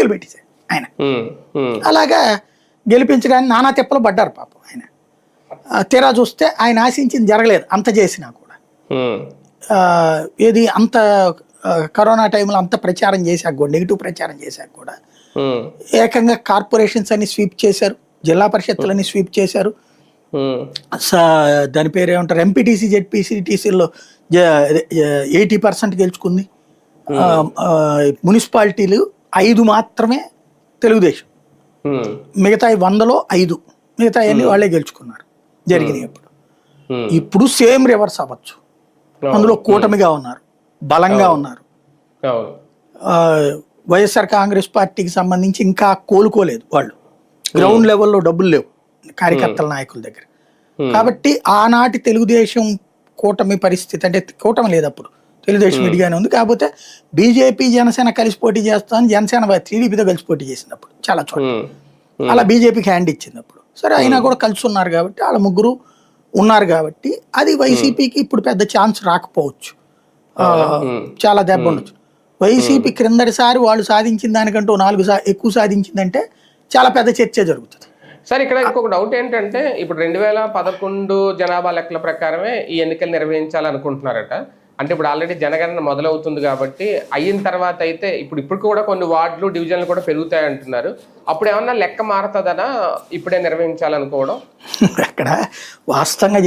ఎన్నికలు పెట్టేశారు ఆయన. అలాగా గెలిపించడానికి నానా తిప్పలు పడ్డారు పాపం ఆయన. తీరా చూస్తే ఆయన ఆశించింది జరగలేదు అంత చేసినా కూడా. ఏది అంత కరోనా టైంలో అంత ప్రచారం చేశాక కూడా, నెగిటివ్ ప్రచారం చేశాక కూడా ఏకంగా కార్పొరేషన్స్ అన్ని స్వీప్ చేశారు, జిల్లా పరిషత్తులన్నీ స్వీప్ చేశారు. దాని పేరు ఏమంటారు, ఎంపీటీసీ జెడ్పీసీటీసీల్లో 80% గెలుచుకుంది. మున్సిపాలిటీలు 5 మాత్రమే తెలుగుదేశం, మిగతా 100లో 5 మిగతా అన్ని వాళ్ళే గెలుచుకున్నారు జరిగినాయి. ఇప్పుడు సేమ్ రివర్స్ అవ్వచ్చు. అందులో కూటమిగా ఉన్నారు, బలంగా ఉన్నారు. వైఎస్ఆర్ కాంగ్రెస్ పార్టీకి సంబంధించి ఇంకా కోలుకోలేదు వాళ్ళు, గ్రౌండ్ లెవెల్లో డబ్బులు లేవు కార్యకర్తల నాయకుల దగ్గర. కాబట్టి ఆనాటి తెలుగుదేశం కూటమి పరిస్థితి, అంటే కూటమి లేదు అప్పుడు, తెలుగుదేశం విడిగానే ఉంది. కాకపోతే బీజేపీ జనసేన కలిసి పోటీ చేస్తామని జనసేన టీడీపీతో కలిసి పోటీ చేసినప్పుడు చాలా చోట్ల అలా బీజేపీకి హ్యాండ్ ఇచ్చినప్పుడు సరే అయినా కూడా కలిసి ఉన్నారు కాబట్టి, వాళ్ళ ముగ్గురు ఉన్నారు కాబట్టి అది వైసీపీకి ఇప్పుడు పెద్ద ఛాన్స్ రాకపోవచ్చు, చాలా దెబ్బ ఉండొచ్చు. వైసీపీ క్రిందటిసారి వాళ్ళు సాధించిన దానికంటూ 4 ఎక్కువ సాధించిందంటే చాలా పెద్ద చర్చ జరుగుతుంది. సార్ ఇక్కడ ఇంకొక డౌట్ ఏంటంటే, ఇప్పుడు 2011 జనాభా లెక్కల ప్రకారమే ఈ ఎన్నికలు నిర్వహించాలనుకుంటున్నారట. అంటే ఇప్పుడు ఆల్రెడీ జనగణన మొదలవుతుంది కాబట్టి అయిన తర్వాత అయితే ఇప్పుడు కూడా కొన్ని వార్డులు డివిజన్లు కూడా పెరుగుతాయి అంటున్నారు. అప్పుడు ఏమన్నా లెక్క మారుతుందనా ఇప్పుడే నిర్వహించాలనుకోవడం? అక్కడ వాస్తవంగా